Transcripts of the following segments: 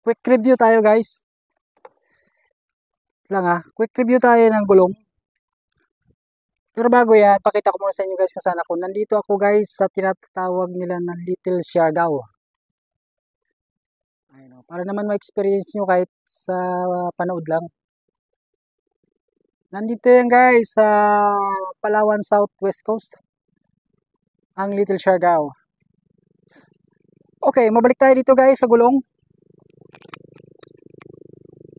Quick review tayo guys. Quick review tayo ng gulong. Pero bago yan, pakita ko muna sa inyo guys kung saan ako. Nandito ako guys sa tinatawag nila na Little Siargao. Ayun, para naman ma-experience nyo kahit sa panood lang. Nandito yan guys sa Palawan Southwest Coast. Ang Little Siargao. Okay, mabalik tayo dito guys sa gulong.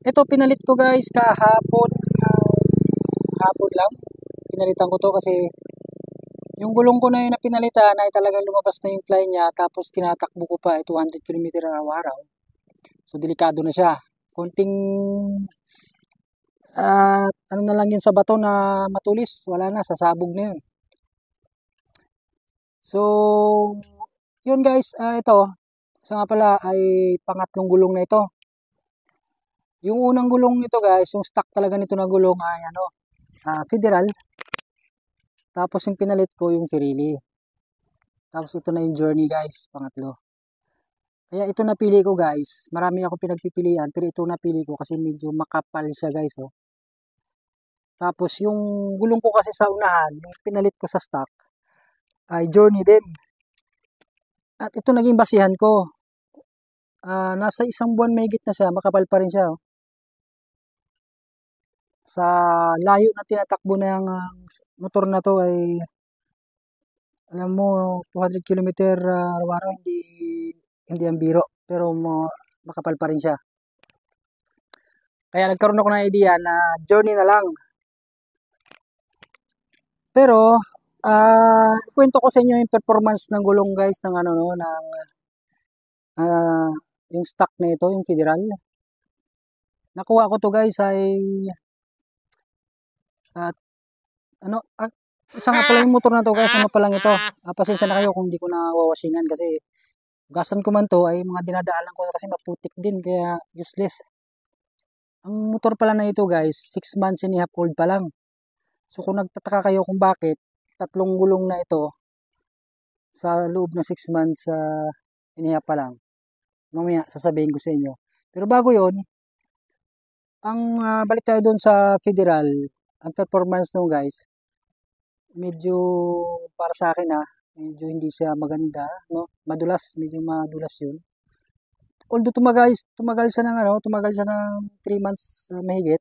Ito pinalit ko guys kahapon. Hapon lang. Pinalitan ko to kasi yung gulong ko na yun na pinalitan ay talagang lumabas na yung fly niya tapos tinatakbo ko pa 200 km araw-araw. So delikado na siya. Konting ano na lang yun sa bato na matulis. Wala na, sasabog na yun. So yun guys, ito. Isa nga pala ay pangatlong gulong na ito. Yung unang gulong nito guys, yung stock talaga nito na gulong ay Federal. Tapos yung pinalit ko yung Pirelli. Tapos ito na yung Journey guys, pangatlo. Kaya ito napili ko guys. Marami ako pinagpipilian pero ito napili ko kasi medyo makapal siya guys. Oh. Tapos yung gulong ko kasi sa unahan, yung pinalit ko sa stock, ay Journey din. At ito naging basihan ko. Nasa isang buwan may higit na siya, makapal pa rin siya. Oh. Sa layo na tinatakbo na yung motor na to ay alam mo 200 km araw-araw hindi ang biro pero makapal pa rin siya. Kaya nagkaroon ako ng idea na Journey na lang. Pero kwento ko sa inyo yung performance ng gulong guys ng yung stock na ito, yung Federal. Nakuha ko to guys ay isa nga pala yung motor na to guys, ano pa lang ito. Pasensya na kayo kung hindi ko na wawasingan kasi gasan ko man to ay mga dinadaanan ko kasi maputik din kaya useless. Ang motor pala na ito guys, 6 months and a half old pa lang. So kung nagtataka kayo kung bakit tatlong gulong na ito sa loob na 6 months and a half pa lang, mamaya sasabihin ko sa inyo. Pero bago yon, balik tayo doon sa Federal, ang performance nung guys, medyo para sa akin medyo hindi siya maganda, no? Medyo madulas 'yun. Although tumagal siya ng 3 months mahigit.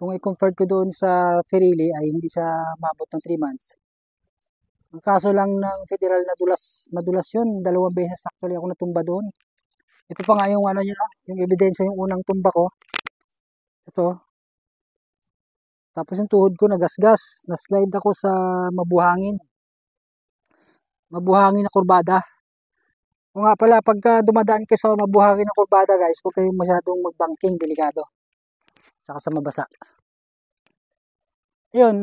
Kung i-compare ko doon sa Pirelli ay hindi siya maabot ng 3 months. Ang kaso lang ng Federal na madulas 'yun, 2 beses actually ako natumba doon. Ito pa nga yung yung ebidensya yung unang tumba ko. Ito. Tapos yung tuhod ko nagasgas, na-slide ako sa mabuhangin na kurbada. O nga pala, pagka dumadaan kayo sa mabuhangin na kurbada guys, huwag kayong masyadong magbangking, delikado. Saka sa mabasa. Ayun,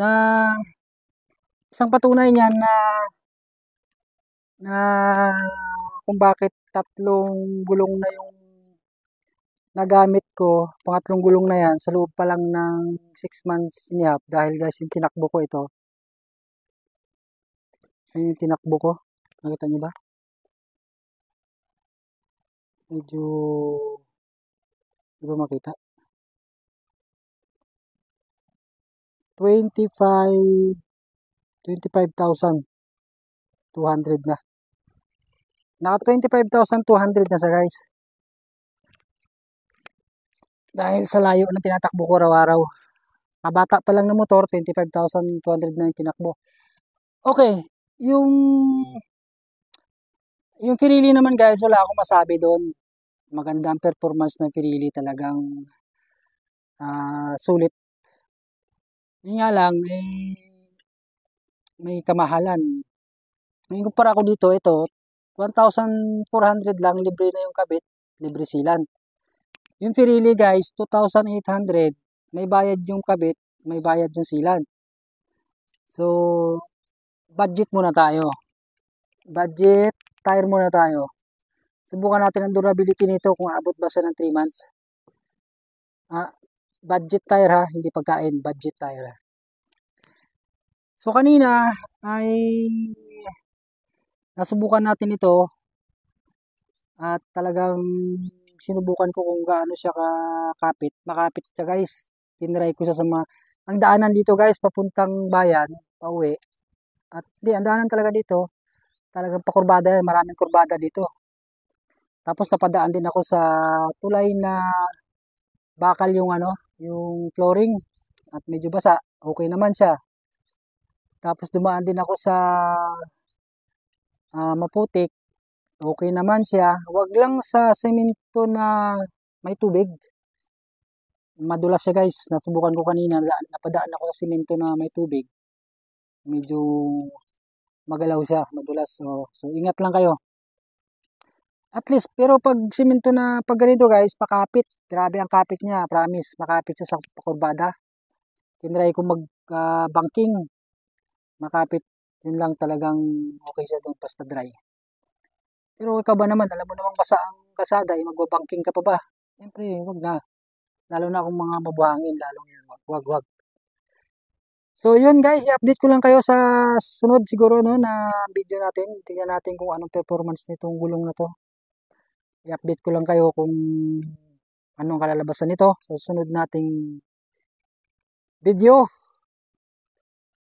isang patunay niyan na kung bakit tatlong gulong na yung nagamit ko, pangatlong gulong na yan, sa loob pa lang ng 6 months and a half, dahil guys, yung tinakbo ko ito. Ayun yung tinakbo ko. Nakita nyo ba? Medyo hindi ba makita? 25,200 na. Naka 25,200 na sa guys. Dahil sa layo na tinatakbo ko araw-araw. Kabata pa lang ng motor, 25,200 na yung tinakbo. Okay, yung Pirelli naman guys, wala akong masabi doon. Maganda ang performance ng Pirelli, talagang sulit. Yun nga lang, may kamahalan. Ngayon kumpara ko dito, ito, 1,400 lang, libre na yung kabit, libre silan. Yung Pirelli guys, 2,800, may bayad yung kabit, may bayad yung silan. So, budget muna tayo. Budget, tire muna tayo. Subukan natin ang durability nito kung abot ba siya ng 3 months. Budget tire hindi pagkain, budget tire. So kanina ay nasubukan natin ito at talagang sinubukan ko kung gaano siya kakapit. Makapit siya guys. Tinry ko siya sa mga, ang daanan dito guys, papuntang bayan, pauwi. At di, ang daanan talaga dito, talagang pakurbada, maraming kurbada dito. Tapos napadaan din ako sa tulay na bakal yung ano, yung flooring at medyo basa. Okay naman siya. Tapos dumaan din ako sa maputik. Okay naman siya. Wag lang sa semento na may tubig. Madulas siya guys. Nasubukan ko kanina. Napadaan ako sa semento na may tubig. Medyo magalaw siya. Madulas. So ingat lang kayo. At least, pero pag semento na pag ganito guys, pakapit. Grabe ang kapit niya. Promise. Makapit siya sa kurbada. Tinry ko mag-banking. Makapit. Yun lang talagang okay siya doon basta dry. Pero ikaw ba naman, alam mo namang basa ang kalsada, magbabangking ka pa ba? Siyempre, wag na. Lalo na kung mga mabuhangin, lalong yan. Wag, wag. So, yun guys, i-update ko lang kayo sa sunod siguro no, na video natin. Tingnan natin kung anong performance nitong gulong na to. I-update ko lang kayo kung anong kalalabasan nito sa sunod nating video.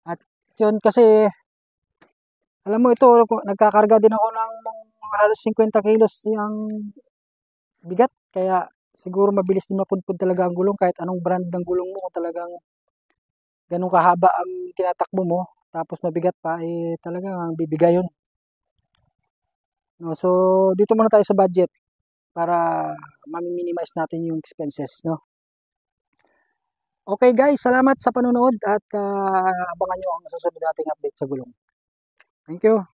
At yun kasi, alam mo ito, nagkakarga din ako ng halos 50 kilos yung bigat. Kaya siguro mabilis din mapudpud talaga ang gulong kahit anong brand ng gulong mo. Kung talagang ganun kahaba ang tinatakbo mo, tapos mabigat pa, eh talagang bibigay yun. No, so, dito muna tayo sa budget para ma-minimize natin yung expenses. No? Okay guys, salamat sa panonood at abangan nyo ang susunod nating update sa gulong. Thank you.